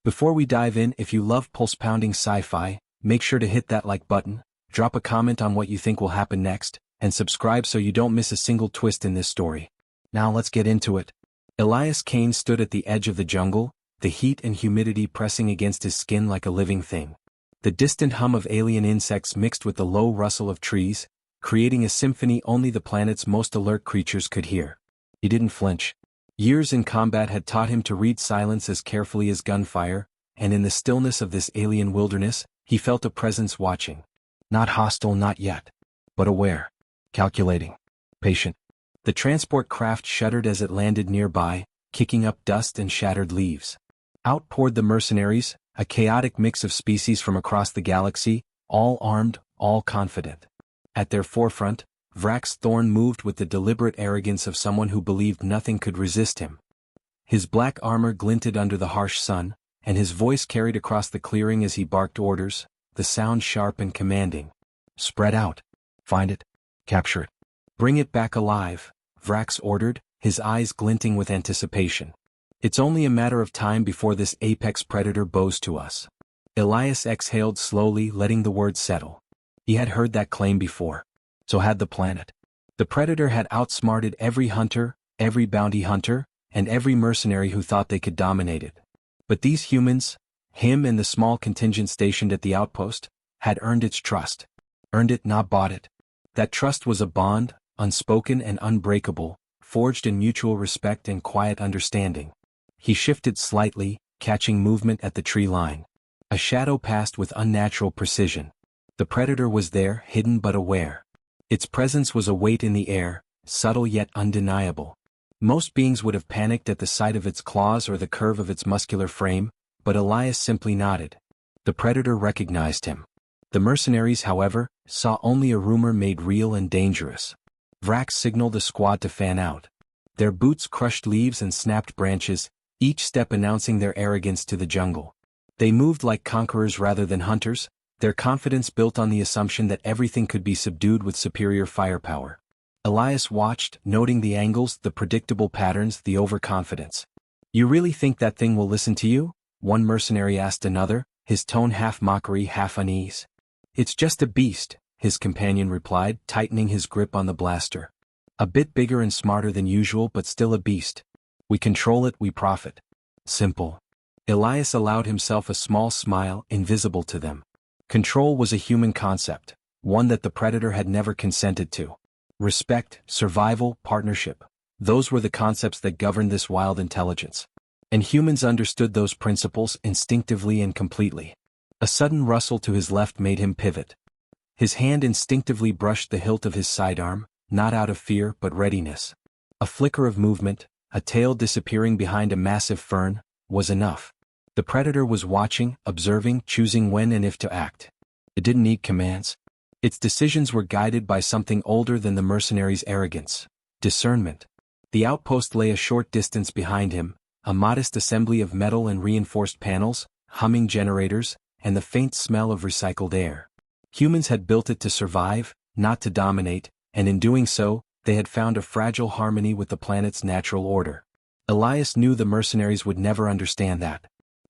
Before we dive in, if you love pulse-pounding sci-fi, make sure to hit that like button, drop a comment on what you think will happen next, and subscribe so you don't miss a single twist in this story. Now let's get into it. Elias Kane stood at the edge of the jungle, the heat and humidity pressing against his skin like a living thing. The distant hum of alien insects mixed with the low rustle of trees, creating a symphony only the planet's most alert creatures could hear. He didn't flinch. Years in combat had taught him to read silence as carefully as gunfire, and in the stillness of this alien wilderness, he felt a presence watching. Not hostile, not yet. But aware. Calculating. Patient. The transport craft shuddered as it landed nearby, kicking up dust and shattered leaves. Out poured the mercenaries, a chaotic mix of species from across the galaxy, all armed, all confident. At their forefront, Vrax Thorn moved with the deliberate arrogance of someone who believed nothing could resist him. His black armor glinted under the harsh sun, and his voice carried across the clearing as he barked orders, the sound sharp and commanding. Spread out. Find it. Capture it. Bring it back alive, Vrax ordered, his eyes glinting with anticipation. It's only a matter of time before this apex predator bows to us. Elias exhaled slowly, letting the words settle. He had heard that claim before. So had the planet. The predator had outsmarted every hunter, every bounty hunter, and every mercenary who thought they could dominate it. But these humans, him and the small contingent stationed at the outpost, had earned its trust. Earned it, not bought it. That trust was a bond, unspoken and unbreakable, forged in mutual respect and quiet understanding. He shifted slightly, catching movement at the tree line. A shadow passed with unnatural precision. The predator was there, hidden but aware. Its presence was a weight in the air, subtle yet undeniable. Most beings would have panicked at the sight of its claws or the curve of its muscular frame, but Elias simply nodded. The predator recognized him. The mercenaries, however, saw only a rumor made real and dangerous. Vrax signaled the squad to fan out. Their boots crushed leaves and snapped branches, each step announcing their arrogance to the jungle. They moved like conquerors rather than hunters, their confidence built on the assumption that everything could be subdued with superior firepower. Elias watched, noting the angles, the predictable patterns, the overconfidence. You really think that thing will listen to you? One mercenary asked another, his tone half mockery, half unease. It's just a beast, his companion replied, tightening his grip on the blaster. A bit bigger and smarter than usual, but still a beast. We control it, we profit. Simple. Elias allowed himself a small smile, invisible to them. Control was a human concept, one that the predator had never consented to. Respect, survival, partnership. Those were the concepts that governed this wild intelligence. And humans understood those principles instinctively and completely. A sudden rustle to his left made him pivot. His hand instinctively brushed the hilt of his sidearm, not out of fear but readiness. A flicker of movement, a tail disappearing behind a massive fern, was enough. The predator was watching, observing, choosing when and if to act. It didn't need commands. Its decisions were guided by something older than the mercenaries' arrogance. Discernment. The outpost lay a short distance behind him, a modest assembly of metal and reinforced panels, humming generators, and the faint smell of recycled air. Humans had built it to survive, not to dominate, and in doing so, they had found a fragile harmony with the planet's natural order. Elias knew the mercenaries would never understand that.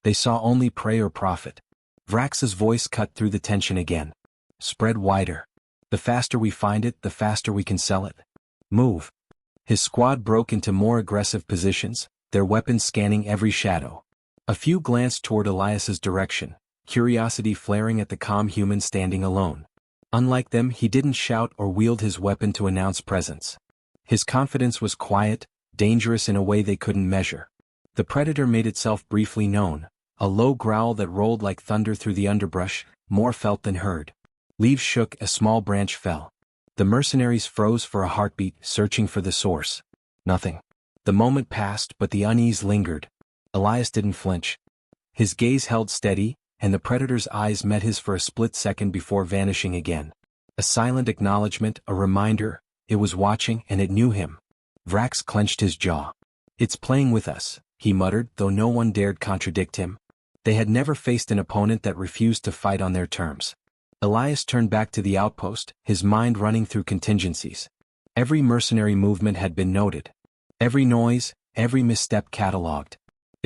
They saw only prey or profit. Vrax's voice cut through the tension again. Spread wider. The faster we find it, the faster we can sell it. Move. His squad broke into more aggressive positions, their weapons scanning every shadow. A few glanced toward Elias's direction, curiosity flaring at the calm human standing alone. Unlike them, he didn't shout or wield his weapon to announce presence. His confidence was quiet, dangerous in a way they couldn't measure. The predator made itself briefly known, a low growl that rolled like thunder through the underbrush, more felt than heard. Leaves shook, a small branch fell. The mercenaries froze for a heartbeat, searching for the source. Nothing. The moment passed, but the unease lingered. Elias didn't flinch. His gaze held steady, and the predator's eyes met his for a split second before vanishing again. A silent acknowledgement, a reminder, it was watching and it knew him. Vrax clenched his jaw. It's playing with us, he muttered, though no one dared contradict him. They had never faced an opponent that refused to fight on their terms. Elias turned back to the outpost, his mind running through contingencies. Every mercenary movement had been noted. Every noise, every misstep catalogued.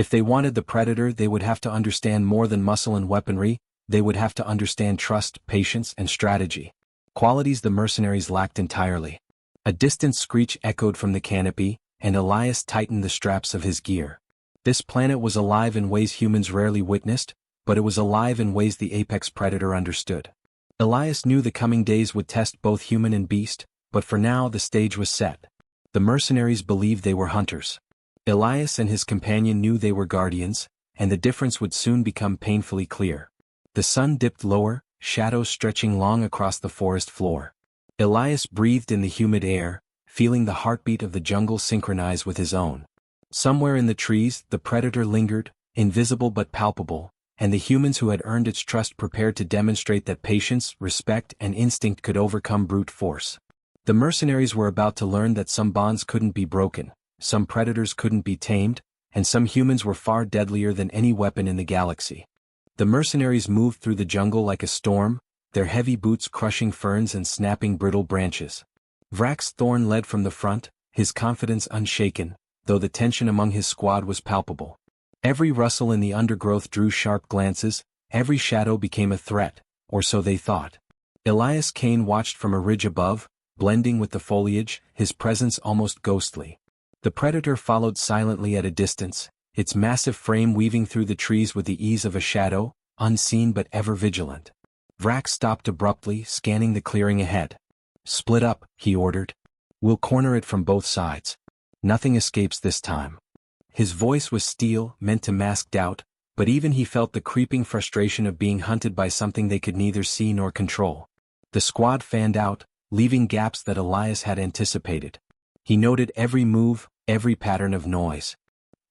If they wanted the predator, they would have to understand more than muscle and weaponry, they would have to understand trust, patience, and strategy. Qualities the mercenaries lacked entirely. A distant screech echoed from the canopy, and Elias tightened the straps of his gear. This planet was alive in ways humans rarely witnessed, but it was alive in ways the apex predator understood. Elias knew the coming days would test both human and beast, but for now the stage was set. The mercenaries believed they were hunters. Elias and his companion knew they were guardians, and the difference would soon become painfully clear. The sun dipped lower, shadows stretching long across the forest floor. Elias breathed in the humid air, feeling the heartbeat of the jungle synchronize with his own. Somewhere in the trees, the predator lingered, invisible but palpable, and the humans who had earned its trust prepared to demonstrate that patience, respect, and instinct could overcome brute force. The mercenaries were about to learn that some bonds couldn't be broken, some predators couldn't be tamed, and some humans were far deadlier than any weapon in the galaxy. The mercenaries moved through the jungle like a storm, their heavy boots crushing ferns and snapping brittle branches. Vrax Thorn led from the front, his confidence unshaken, though the tension among his squad was palpable. Every rustle in the undergrowth drew sharp glances, every shadow became a threat, or so they thought. Elias Kane watched from a ridge above, blending with the foliage, his presence almost ghostly. The predator followed silently at a distance, its massive frame weaving through the trees with the ease of a shadow, unseen but ever vigilant. Vrax stopped abruptly, scanning the clearing ahead. "Split up," he ordered. "We'll corner it from both sides. Nothing escapes this time." His voice was steel, meant to mask doubt, but even he felt the creeping frustration of being hunted by something they could neither see nor control. The squad fanned out, leaving gaps that Elias had anticipated. He noted every move, every pattern of noise.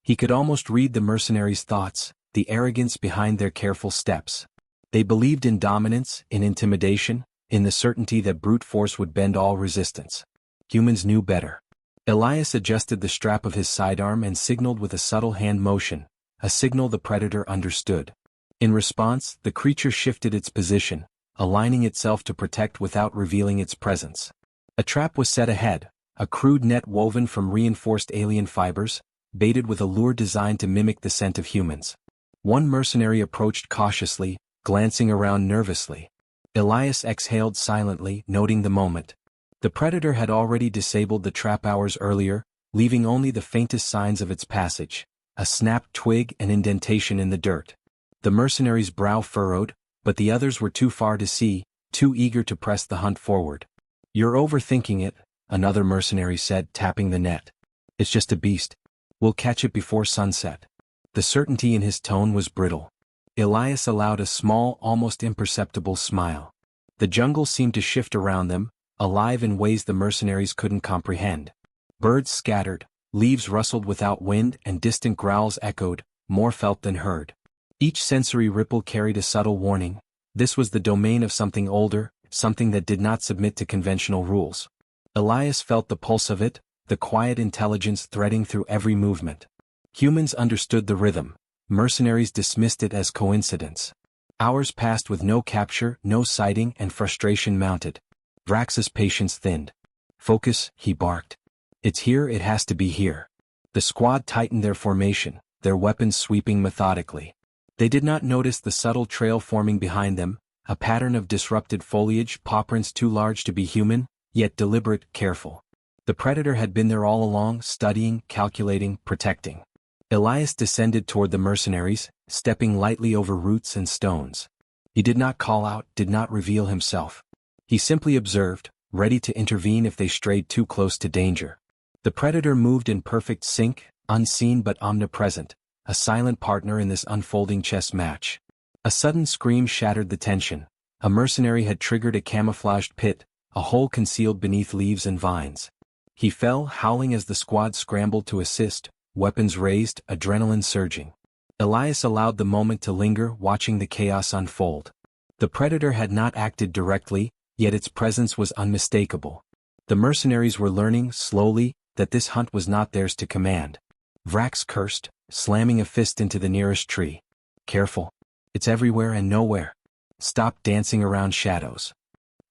He could almost read the mercenaries' thoughts, the arrogance behind their careful steps. They believed in dominance, in intimidation, in the certainty that brute force would bend all resistance. Humans knew better. Elias adjusted the strap of his sidearm and signaled with a subtle hand motion, a signal the predator understood. In response, the creature shifted its position, aligning itself to protect without revealing its presence. A trap was set ahead, a crude net woven from reinforced alien fibers, baited with a lure designed to mimic the scent of humans. One mercenary approached cautiously, glancing around nervously. Elias exhaled silently, noting the moment. The predator had already disabled the trap hours earlier, leaving only the faintest signs of its passage, a snapped twig and indentation in the dirt. The mercenary's brow furrowed, but the others were too far to see, too eager to press the hunt forward. "You're overthinking it," another mercenary said, tapping the net. "It's just a beast. We'll catch it before sunset." The certainty in his tone was brittle. Elias allowed a small, almost imperceptible smile. The jungle seemed to shift around them, alive in ways the mercenaries couldn't comprehend. Birds scattered, leaves rustled without wind, and distant growls echoed, more felt than heard. Each sensory ripple carried a subtle warning. This was the domain of something older, something that did not submit to conventional rules. Elias felt the pulse of it, the quiet intelligence threading through every movement. Humans understood the rhythm. Mercenaries dismissed it as coincidence. Hours passed with no capture, no sighting, and frustration mounted. Vrax's patience thinned. "Focus," he barked. "It's here, it has to be here." The squad tightened their formation, their weapons sweeping methodically. They did not notice the subtle trail forming behind them, a pattern of disrupted foliage, pawprints too large to be human, yet deliberate, careful. The predator had been there all along, studying, calculating, protecting. Elias descended toward the mercenaries, stepping lightly over roots and stones. He did not call out, did not reveal himself. He simply observed, ready to intervene if they strayed too close to danger. The predator moved in perfect sync, unseen but omnipresent, a silent partner in this unfolding chess match. A sudden scream shattered the tension. A mercenary had triggered a camouflaged pit, a hole concealed beneath leaves and vines. He fell, howling as the squad scrambled to assist, weapons raised, adrenaline surging. Elias allowed the moment to linger, watching the chaos unfold. The predator had not acted directly, yet its presence was unmistakable. The mercenaries were learning, slowly, that this hunt was not theirs to command. Vrax cursed, slamming a fist into the nearest tree. "Careful. It's everywhere and nowhere. Stop dancing around shadows."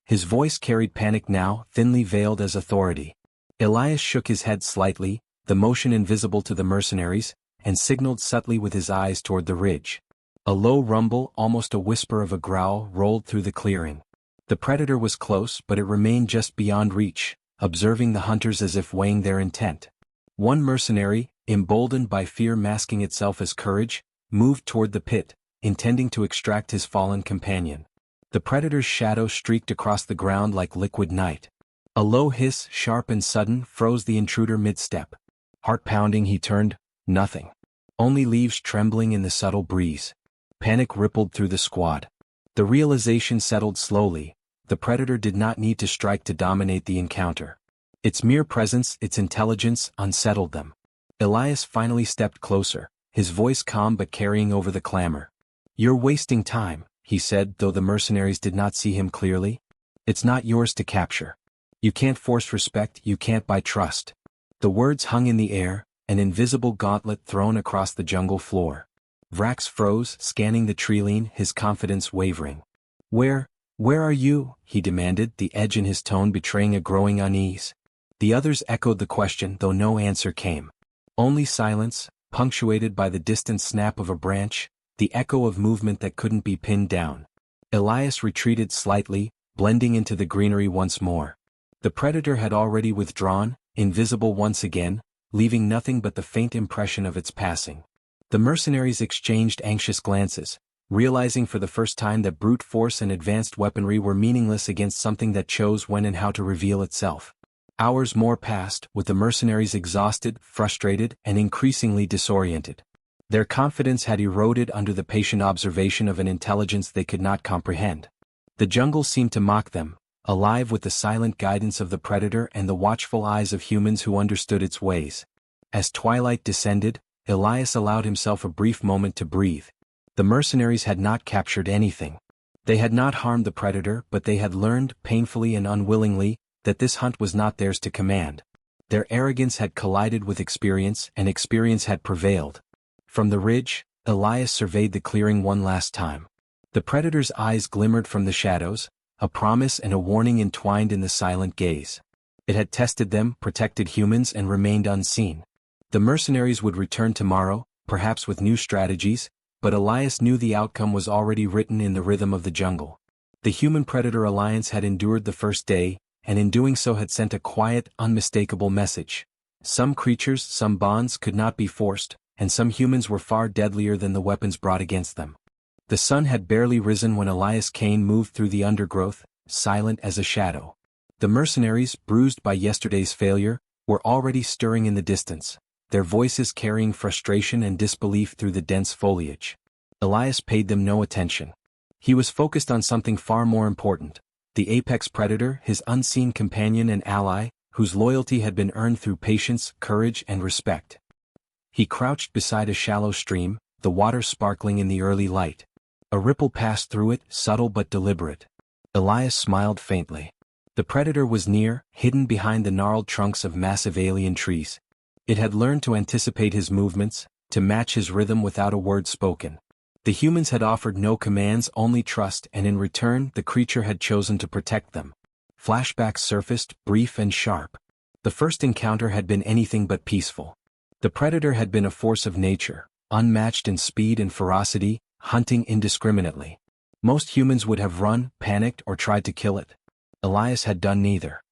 His voice carried panic now, thinly veiled as authority. Elias shook his head slightly, the motion invisible to the mercenaries, and signaled subtly with his eyes toward the ridge. A low rumble, almost a whisper of a growl, rolled through the clearing. The predator was close, but it remained just beyond reach, observing the hunters as if weighing their intent. One mercenary, emboldened by fear masking itself as courage, moved toward the pit, intending to extract his fallen companion. The predator's shadow streaked across the ground like liquid night. A low hiss, sharp and sudden, froze the intruder mid-step. Heart pounding, he turned. Nothing. Only leaves trembling in the subtle breeze. Panic rippled through the squad. The realization settled slowly. The predator did not need to strike to dominate the encounter. Its mere presence, its intelligence, unsettled them. Elias finally stepped closer, his voice calm but carrying over the clamor. "You're wasting time," he said, though the mercenaries did not see him clearly. "It's not yours to capture. You can't force respect, you can't buy trust." The words hung in the air, an invisible gauntlet thrown across the jungle floor. Vrax froze, scanning the treeline, his confidence wavering. Where are you?" he demanded, the edge in his tone betraying a growing unease. The others echoed the question, though no answer came. Only silence, punctuated by the distant snap of a branch, the echo of movement that couldn't be pinned down. Elias retreated slightly, blending into the greenery once more. The predator had already withdrawn, invisible once again, leaving nothing but the faint impression of its passing. The mercenaries exchanged anxious glances, realizing for the first time that brute force and advanced weaponry were meaningless against something that chose when and how to reveal itself. Hours more passed, with the mercenaries exhausted, frustrated, and increasingly disoriented. Their confidence had eroded under the patient observation of an intelligence they could not comprehend. The jungle seemed to mock them, alive with the silent guidance of the predator and the watchful eyes of humans who understood its ways. As twilight descended, Elias allowed himself a brief moment to breathe. The mercenaries had not captured anything. They had not harmed the predator, but they had learned, painfully and unwillingly, that this hunt was not theirs to command. Their arrogance had collided with experience, and experience had prevailed. From the ridge, Elias surveyed the clearing one last time. The predator's eyes glimmered from the shadows, a promise and a warning entwined in the silent gaze. It had tested them, protected humans, and remained unseen. The mercenaries would return tomorrow, perhaps with new strategies, but Elias knew the outcome was already written in the rhythm of the jungle. The human-predator alliance had endured the first day, and in doing so had sent a quiet, unmistakable message. Some creatures, some bonds could not be forced, and some humans were far deadlier than the weapons brought against them. The sun had barely risen when Elias Kane moved through the undergrowth, silent as a shadow. The mercenaries, bruised by yesterday's failure, were already stirring in the distance, their voices carrying frustration and disbelief through the dense foliage. Elias paid them no attention. He was focused on something far more important. The apex predator, his unseen companion and ally, whose loyalty had been earned through patience, courage, and respect. He crouched beside a shallow stream, the water sparkling in the early light. A ripple passed through it, subtle but deliberate. Elias smiled faintly. The predator was near, hidden behind the gnarled trunks of massive alien trees. It had learned to anticipate his movements, to match his rhythm without a word spoken. The humans had offered no commands, only trust, and in return, the creature had chosen to protect them. Flashbacks surfaced, brief and sharp. The first encounter had been anything but peaceful. The predator had been a force of nature, unmatched in speed and ferocity, hunting indiscriminately. Most humans would have run, panicked, or tried to kill it. Elias had done neither.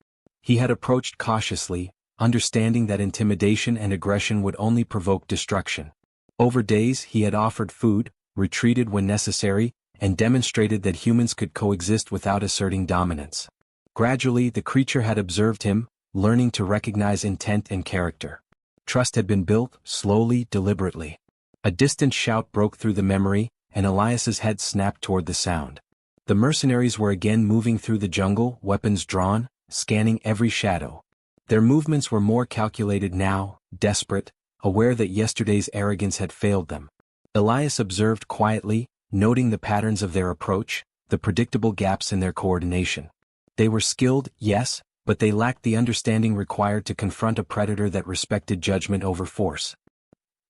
He had approached cautiously, understanding that intimidation and aggression would only provoke destruction. Over days he had offered food, retreated when necessary, and demonstrated that humans could coexist without asserting dominance. Gradually the creature had observed him, learning to recognize intent and character. Trust had been built, slowly, deliberately. A distant shout broke through the memory, and Elias's head snapped toward the sound. The mercenaries were again moving through the jungle, weapons drawn, scanning every shadow. Their movements were more calculated now, desperate, aware that yesterday's arrogance had failed them. Elias observed quietly, noting the patterns of their approach, the predictable gaps in their coordination. They were skilled, yes, but they lacked the understanding required to confront a predator that respected judgment over force.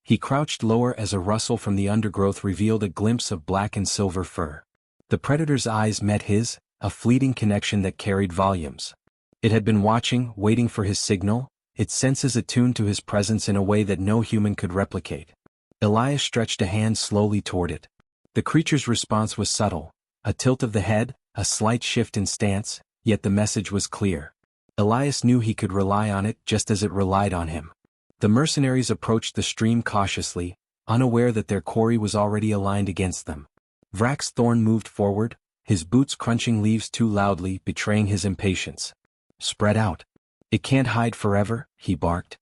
He crouched lower as a rustle from the undergrowth revealed a glimpse of black and silver fur. The predator's eyes met his, a fleeting connection that carried volumes. It had been watching, waiting for his signal, its senses attuned to his presence in a way that no human could replicate. Elias stretched a hand slowly toward it. The creature's response was subtle, a tilt of the head, a slight shift in stance, yet the message was clear. Elias knew he could rely on it just as it relied on him. The mercenaries approached the stream cautiously, unaware that their quarry was already aligned against them. Vrax's thorn moved forward, his boots crunching leaves too loudly, betraying his impatience. "Spread out. It can't hide forever," he barked.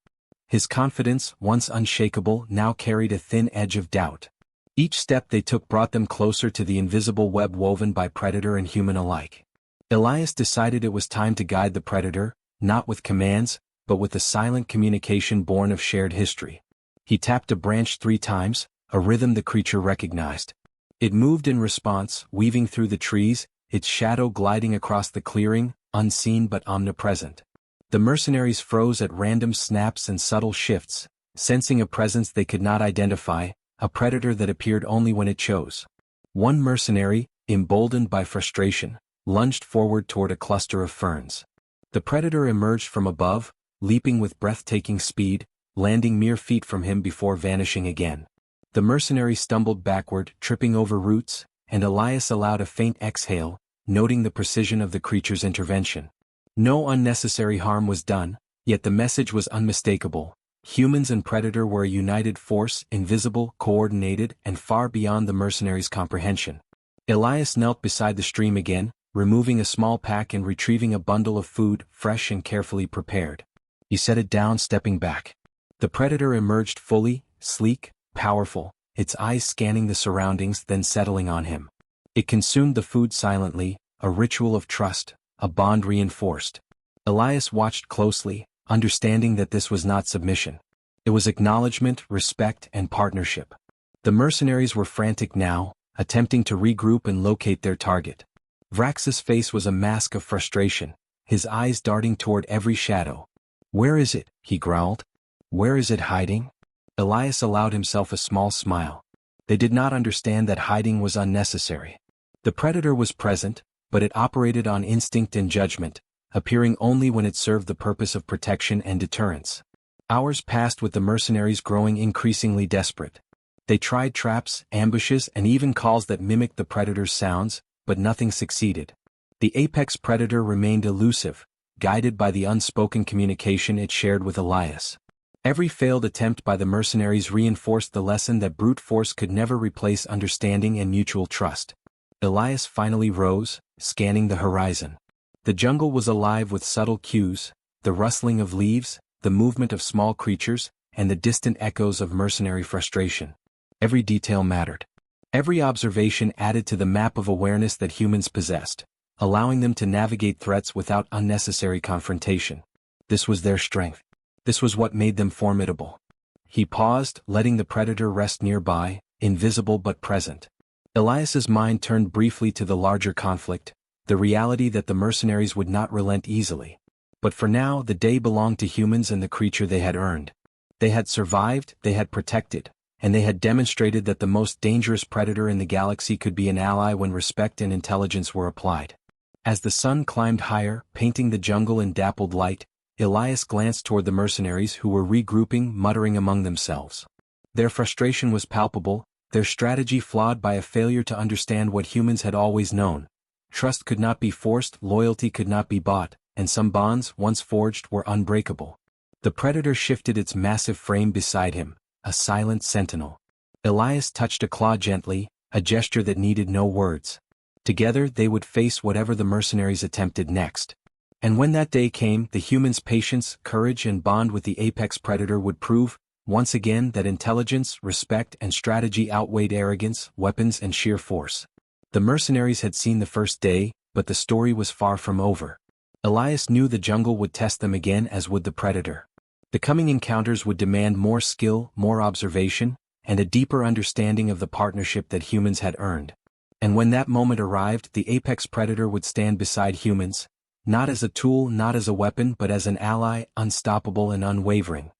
His confidence, once unshakable, now carried a thin edge of doubt. Each step they took brought them closer to the invisible web woven by predator and human alike. Elias decided it was time to guide the predator, not with commands, but with a silent communication born of shared history. He tapped a branch 3 times, a rhythm the creature recognized. It moved in response, weaving through the trees, its shadow gliding across the clearing, unseen but omnipresent. The mercenaries froze at random snaps and subtle shifts, sensing a presence they could not identify, a predator that appeared only when it chose. One mercenary, emboldened by frustration, lunged forward toward a cluster of ferns. The predator emerged from above, leaping with breathtaking speed, landing mere feet from him before vanishing again. The mercenary stumbled backward, tripping over roots, and Elias allowed a faint exhale, noting the precision of the creature's intervention. No unnecessary harm was done, yet the message was unmistakable. Humans and predator were a united force, invisible, coordinated, and far beyond the mercenaries' comprehension. Elias knelt beside the stream again, removing a small pack and retrieving a bundle of food, fresh and carefully prepared. He set it down, stepping back. The predator emerged fully, sleek, powerful, its eyes scanning the surroundings, then settling on him. It consumed the food silently, a ritual of trust, a bond reinforced. Elias watched closely, understanding that this was not submission. It was acknowledgement, respect, and partnership. The mercenaries were frantic now, attempting to regroup and locate their target. Vrax's face was a mask of frustration, his eyes darting toward every shadow. "Where is it?" he growled. "Where is it hiding?" Elias allowed himself a small smile. They did not understand that hiding was unnecessary. The predator was present, but it operated on instinct and judgment, appearing only when it served the purpose of protection and deterrence. Hours passed with the mercenaries growing increasingly desperate. They tried traps, ambushes, and even calls that mimicked the predator's sounds, but nothing succeeded. The apex predator remained elusive, guided by the unspoken communication it shared with Elias. Every failed attempt by the mercenaries reinforced the lesson that brute force could never replace understanding and mutual trust. Elias finally rose, scanning the horizon. The jungle was alive with subtle cues, the rustling of leaves, the movement of small creatures, and the distant echoes of mercenary frustration. Every detail mattered. Every observation added to the map of awareness that humans possessed, allowing them to navigate threats without unnecessary confrontation. This was their strength. This was what made them formidable. He paused, letting the predator rest nearby, invisible but present. Elias's mind turned briefly to the larger conflict, the reality that the mercenaries would not relent easily. But for now, the day belonged to humans and the creature they had earned. They had survived, they had protected, and they had demonstrated that the most dangerous predator in the galaxy could be an ally when respect and intelligence were applied. As the sun climbed higher, painting the jungle in dappled light, Elias glanced toward the mercenaries who were regrouping, muttering among themselves. Their frustration was palpable, their strategy flawed by a failure to understand what humans had always known. Trust could not be forced, loyalty could not be bought, and some bonds, once forged, were unbreakable. The predator shifted its massive frame beside him, a silent sentinel. Elias touched a claw gently, a gesture that needed no words. Together they would face whatever the mercenaries attempted next. And when that day came, the humans' patience, courage, and bond with the apex predator would prove, once again, that intelligence, respect, and strategy outweighed arrogance, weapons, and sheer force. The mercenaries had seen the first day, but the story was far from over. Elias knew the jungle would test them again, as would the predator. The coming encounters would demand more skill, more observation, and a deeper understanding of the partnership that humans had earned. And when that moment arrived, the apex predator would stand beside humans, not as a tool, not as a weapon, but as an ally, unstoppable and unwavering.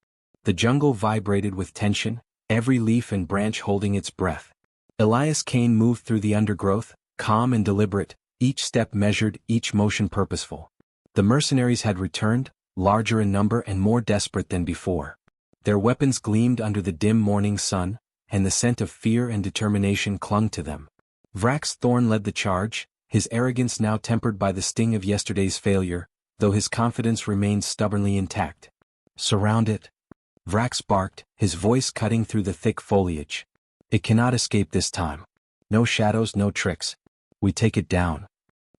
The jungle vibrated with tension, every leaf and branch holding its breath. Elias Kane moved through the undergrowth, calm and deliberate, each step measured, each motion purposeful. The mercenaries had returned, larger in number and more desperate than before. Their weapons gleamed under the dim morning sun, and the scent of fear and determination clung to them. Vrax Thorn led the charge, his arrogance now tempered by the sting of yesterday's failure, though his confidence remained stubbornly intact. "Surround it," Vrax barked, his voice cutting through the thick foliage. "It cannot escape this time. No shadows, no tricks. We take it down."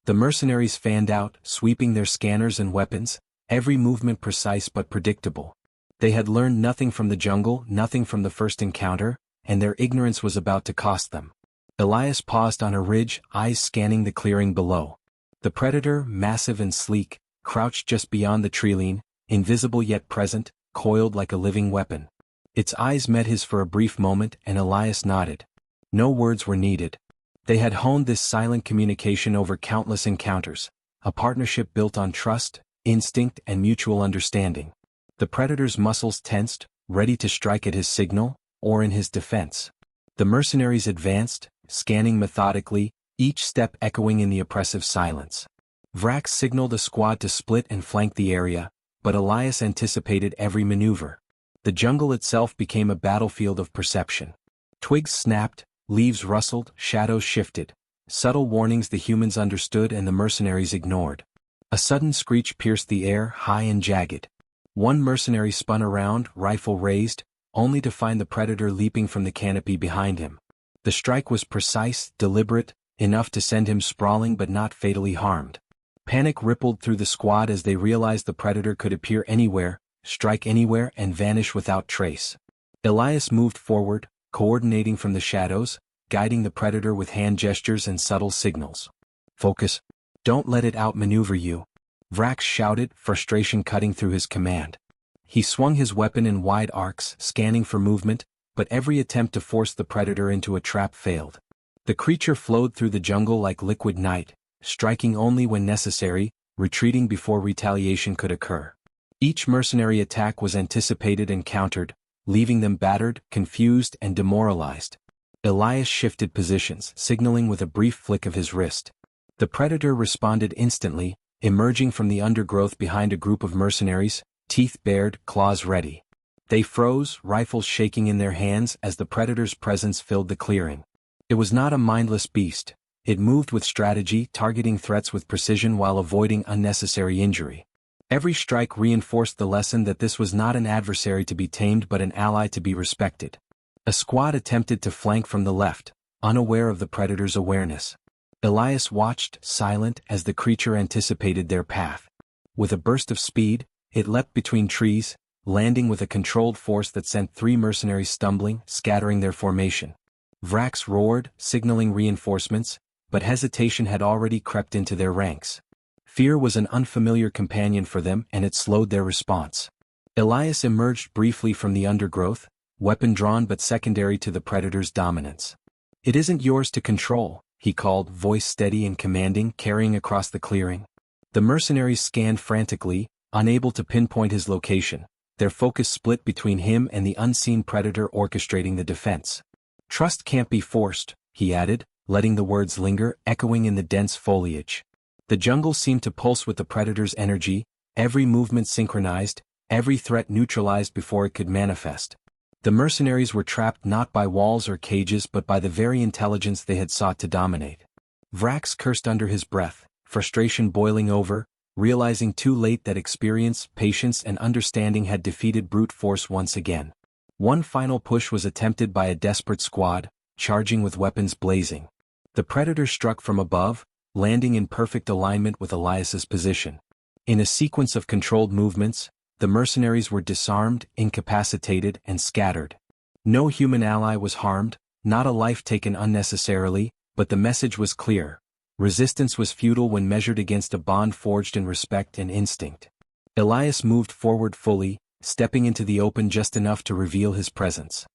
The mercenaries fanned out, sweeping their scanners and weapons, every movement precise but predictable. They had learned nothing from the jungle, nothing from the first encounter, and their ignorance was about to cost them. Elias paused on a ridge, eyes scanning the clearing below. The predator, massive and sleek, crouched just beyond the treeline, invisible yet present, coiled like a living weapon. Its eyes met his for a brief moment and Elias nodded. No words were needed. They had honed this silent communication over countless encounters, a partnership built on trust, instinct and mutual understanding. The predator's muscles tensed, ready to strike at his signal, or in his defense. The mercenaries advanced, scanning methodically, each step echoing in the oppressive silence. Vrax signaled a squad to split and flank the area, but Elias anticipated every maneuver. The jungle itself became a battlefield of perception. Twigs snapped, leaves rustled, shadows shifted, subtle warnings the humans understood and the mercenaries ignored. A sudden screech pierced the air, high and jagged. One mercenary spun around, rifle raised, only to find the predator leaping from the canopy behind him. The strike was precise, deliberate, enough to send him sprawling but not fatally harmed. Panic rippled through the squad as they realized the predator could appear anywhere, strike anywhere and vanish without trace. Elias moved forward, coordinating from the shadows, guiding the predator with hand gestures and subtle signals. "Focus. Don't let it outmaneuver you," Vrax shouted, frustration cutting through his command. He swung his weapon in wide arcs, scanning for movement, but every attempt to force the predator into a trap failed. The creature flowed through the jungle like liquid night, striking only when necessary, retreating before retaliation could occur. Each mercenary attack was anticipated and countered, leaving them battered, confused, and demoralized. Elias shifted positions, signaling with a brief flick of his wrist. The predator responded instantly, emerging from the undergrowth behind a group of mercenaries, teeth bared, claws ready. They froze, rifles shaking in their hands as the predator's presence filled the clearing. It was not a mindless beast. It moved with strategy, targeting threats with precision while avoiding unnecessary injury. Every strike reinforced the lesson that this was not an adversary to be tamed but an ally to be respected. A squad attempted to flank from the left, unaware of the predator's awareness. Elias watched, silent, as the creature anticipated their path. With a burst of speed, it leapt between trees, landing with a controlled force that sent 3 mercenaries stumbling, scattering their formation. Vrax roared, signaling reinforcements, but hesitation had already crept into their ranks. Fear was an unfamiliar companion for them and it slowed their response. Elias emerged briefly from the undergrowth, weapon drawn but secondary to the predator's dominance. "It isn't yours to control," he called, voice steady and commanding, carrying across the clearing. The mercenaries scanned frantically, unable to pinpoint his location, their focus split between him and the unseen predator orchestrating the defense. "Trust can't be forced," he added, letting the words linger, echoing in the dense foliage. The jungle seemed to pulse with the predator's energy, every movement synchronized, every threat neutralized before it could manifest. The mercenaries were trapped not by walls or cages but by the very intelligence they had sought to dominate. Vrax cursed under his breath, frustration boiling over, realizing too late that experience, patience and understanding had defeated brute force once again. One final push was attempted by a desperate squad, charging with weapons blazing. The predator struck from above, landing in perfect alignment with Elias's position. In a sequence of controlled movements, the mercenaries were disarmed, incapacitated, and scattered. No human ally was harmed, not a life taken unnecessarily, but the message was clear. Resistance was futile when measured against a bond forged in respect and instinct. Elias moved forward fully, stepping into the open just enough to reveal his presence.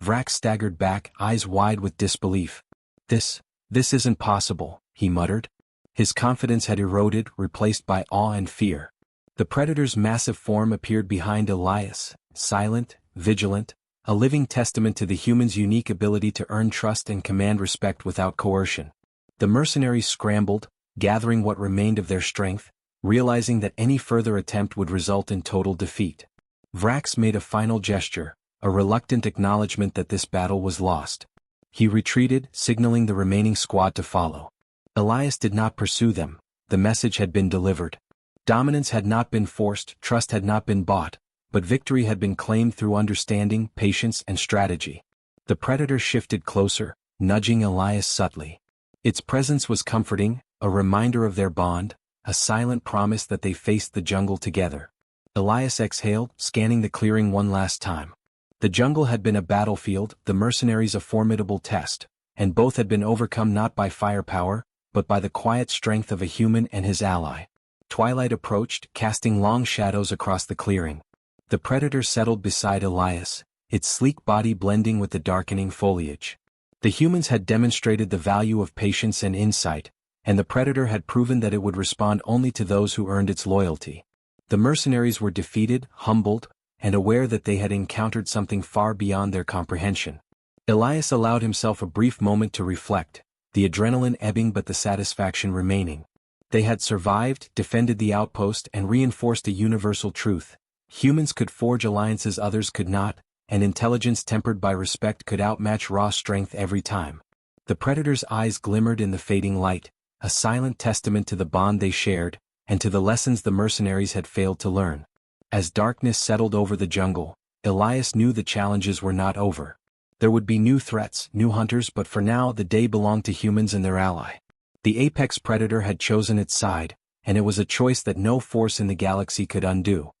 Vrax staggered back, eyes wide with disbelief. This isn't possible," he muttered. His confidence had eroded, replaced by awe and fear. The predator's massive form appeared behind Elias, silent, vigilant, a living testament to the human's unique ability to earn trust and command respect without coercion. The mercenaries scrambled, gathering what remained of their strength, realizing that any further attempt would result in total defeat. Vrax made a final gesture, a reluctant acknowledgement that this battle was lost. He retreated, signaling the remaining squad to follow. Elias did not pursue them. The message had been delivered. Dominance had not been forced, trust had not been bought, but victory had been claimed through understanding, patience, and strategy. The predator shifted closer, nudging Elias subtly. Its presence was comforting, a reminder of their bond, a silent promise that they faced the jungle together. Elias exhaled, scanning the clearing one last time. The jungle had been a battlefield, the mercenaries a formidable test, and both had been overcome not by firepower, but by the quiet strength of a human and his ally. Twilight approached, casting long shadows across the clearing. The predator settled beside Elias, its sleek body blending with the darkening foliage. The humans had demonstrated the value of patience and insight, and the predator had proven that it would respond only to those who earned its loyalty. The mercenaries were defeated, humbled, and aware that they had encountered something far beyond their comprehension. Elias allowed himself a brief moment to reflect, the adrenaline ebbing but the satisfaction remaining. They had survived, defended the outpost, and reinforced a universal truth. Humans could forge alliances others could not, and intelligence tempered by respect could outmatch raw strength every time. The predator's eyes glimmered in the fading light, a silent testament to the bond they shared, and to the lessons the mercenaries had failed to learn. As darkness settled over the jungle, Elias knew the challenges were not over. There would be new threats, new hunters, but for now the day belonged to humans and their ally. The apex predator had chosen its side, and it was a choice that no force in the galaxy could undo.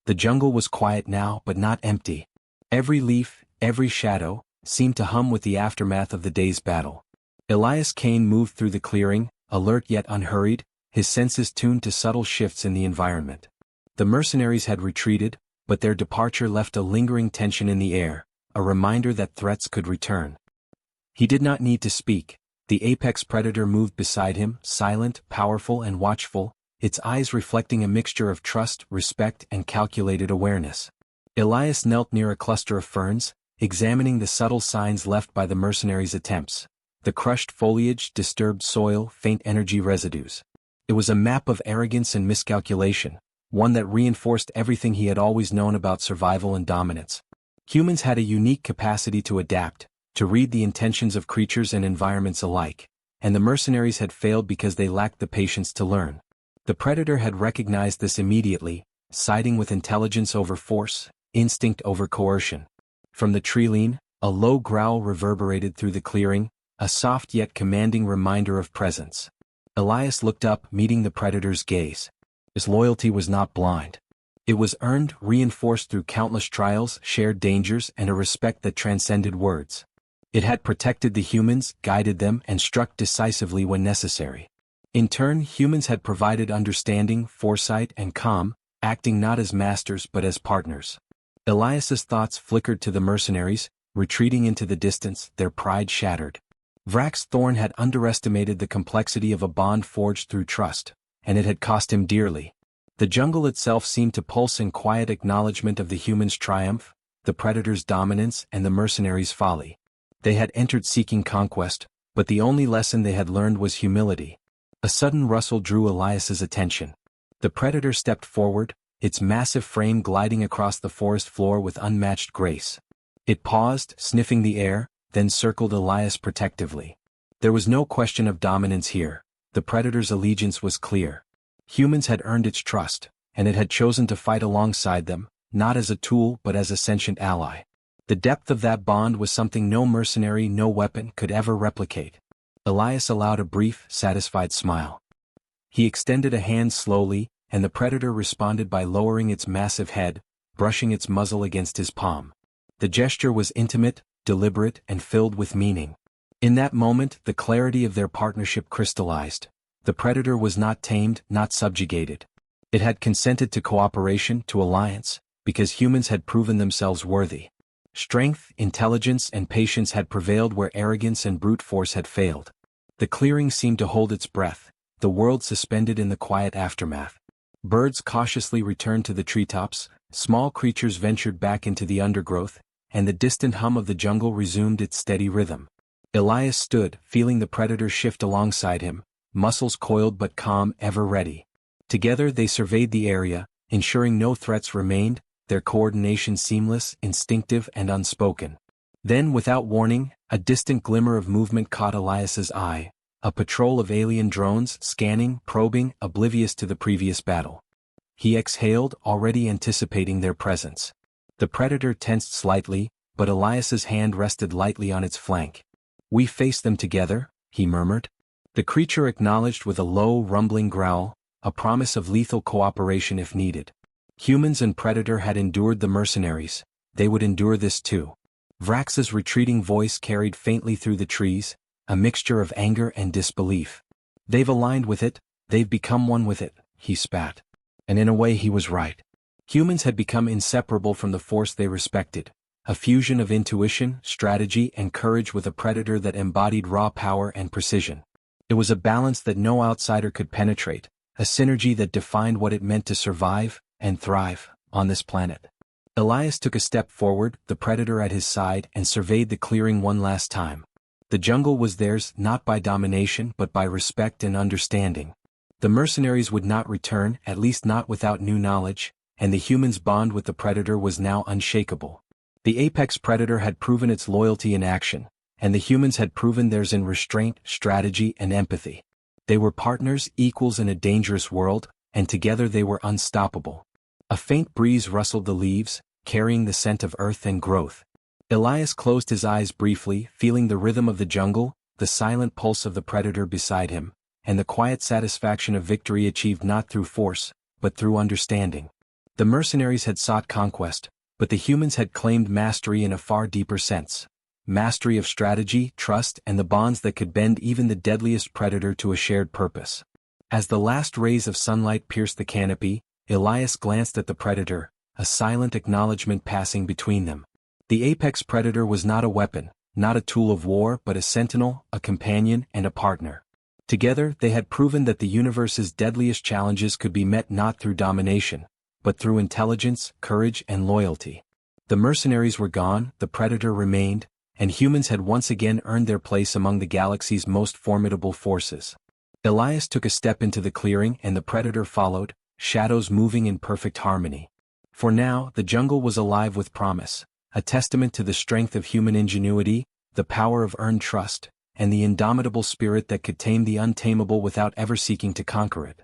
The jungle was quiet now, but not empty. Every leaf, every shadow, seemed to hum with the aftermath of the day's battle. Elias Kane moved through the clearing, alert yet unhurried, his senses tuned to subtle shifts in the environment. The mercenaries had retreated, but their departure left a lingering tension in the air, a reminder that threats could return. He did not need to speak. The apex predator moved beside him, silent, powerful, and watchful, its eyes reflecting a mixture of trust, respect, and calculated awareness. Elias knelt near a cluster of ferns, examining the subtle signs left by the mercenaries' attempts. The crushed foliage, disturbed soil, faint energy residues. It was a map of arrogance and miscalculation, one that reinforced everything he had always known about survival and dominance. Humans had a unique capacity to adapt, to read the intentions of creatures and environments alike, and the mercenaries had failed because they lacked the patience to learn. The predator had recognized this immediately, siding with intelligence over force, instinct over coercion. From the treeline, a low growl reverberated through the clearing, a soft yet commanding reminder of presence. Elias looked up, meeting the predator's gaze. His loyalty was not blind. It was earned, reinforced through countless trials, shared dangers, and a respect that transcended words. It had protected the humans, guided them, and struck decisively when necessary. In turn, humans had provided understanding, foresight, and calm, acting not as masters but as partners. Elias's thoughts flickered to the mercenaries, retreating into the distance, their pride shattered. Vrax Thorn had underestimated the complexity of a bond forged through trust, and it had cost him dearly. The jungle itself seemed to pulse in quiet acknowledgement of the humans' triumph, the predator's dominance, and the mercenaries' folly. They had entered seeking conquest, but the only lesson they had learned was humility. A sudden rustle drew Elias's attention. The predator stepped forward, its massive frame gliding across the forest floor with unmatched grace. It paused, sniffing the air, then circled Elias protectively. There was no question of dominance here. The predator's allegiance was clear. Humans had earned its trust, and it had chosen to fight alongside them, not as a tool but as a sentient ally. The depth of that bond was something no mercenary, no weapon could ever replicate. Elias allowed a brief, satisfied smile. He extended a hand slowly, and the predator responded by lowering its massive head, brushing its muzzle against his palm. The gesture was intimate, deliberate, and filled with meaning. In that moment, the clarity of their partnership crystallized. The predator was not tamed, not subjugated. It had consented to cooperation, to alliance, because humans had proven themselves worthy. Strength, intelligence, and patience had prevailed where arrogance and brute force had failed. The clearing seemed to hold its breath, the world suspended in the quiet aftermath. Birds cautiously returned to the treetops, small creatures ventured back into the undergrowth, and the distant hum of the jungle resumed its steady rhythm. Elias stood, feeling the predator shift alongside him, muscles coiled but calm, ever ready. Together they surveyed the area, ensuring no threats remained, their coordination seamless, instinctive, and unspoken. Then, without warning, a distant glimmer of movement caught Elias's eye, a patrol of alien drones scanning, probing, oblivious to the previous battle. He exhaled, already anticipating their presence. The predator tensed slightly, but Elias's hand rested lightly on its flank. "We face them together," he murmured. The creature acknowledged with a low, rumbling growl, a promise of lethal cooperation if needed. Humans and predator had endured the mercenaries, they would endure this too. Vrax's retreating voice carried faintly through the trees, a mixture of anger and disbelief. "They've aligned with it, they've become one with it," he spat. And in a way he was right. Humans had become inseparable from the force they respected, a fusion of intuition, strategy, and courage with a predator that embodied raw power and precision. It was a balance that no outsider could penetrate, a synergy that defined what it meant to survive and thrive on this planet. Elias took a step forward, the predator at his side, and surveyed the clearing one last time. The jungle was theirs not by domination but by respect and understanding. The mercenaries would not return, at least not without new knowledge, and the humans' bond with the predator was now unshakable. The apex predator had proven its loyalty in action, and the humans had proven theirs in restraint, strategy, and empathy. They were partners, equals in a dangerous world, and together they were unstoppable. A faint breeze rustled the leaves, carrying the scent of earth and growth. Elias closed his eyes briefly, feeling the rhythm of the jungle, the silent pulse of the predator beside him, and the quiet satisfaction of victory achieved not through force, but through understanding. The mercenaries had sought conquest, but the humans had claimed mastery in a far deeper sense. Mastery of strategy, trust, and the bonds that could bend even the deadliest predator to a shared purpose. As the last rays of sunlight pierced the canopy, Elias glanced at the predator, a silent acknowledgement passing between them. The apex predator was not a weapon, not a tool of war, but a sentinel, a companion, and a partner. Together, they had proven that the universe's deadliest challenges could be met not through domination, but through intelligence, courage, and loyalty. The mercenaries were gone, the predator remained, and humans had once again earned their place among the galaxy's most formidable forces. Elias took a step into the clearing and the predator followed, shadows moving in perfect harmony. For now, the jungle was alive with promise, a testament to the strength of human ingenuity, the power of earned trust, and the indomitable spirit that could tame the untamable without ever seeking to conquer it.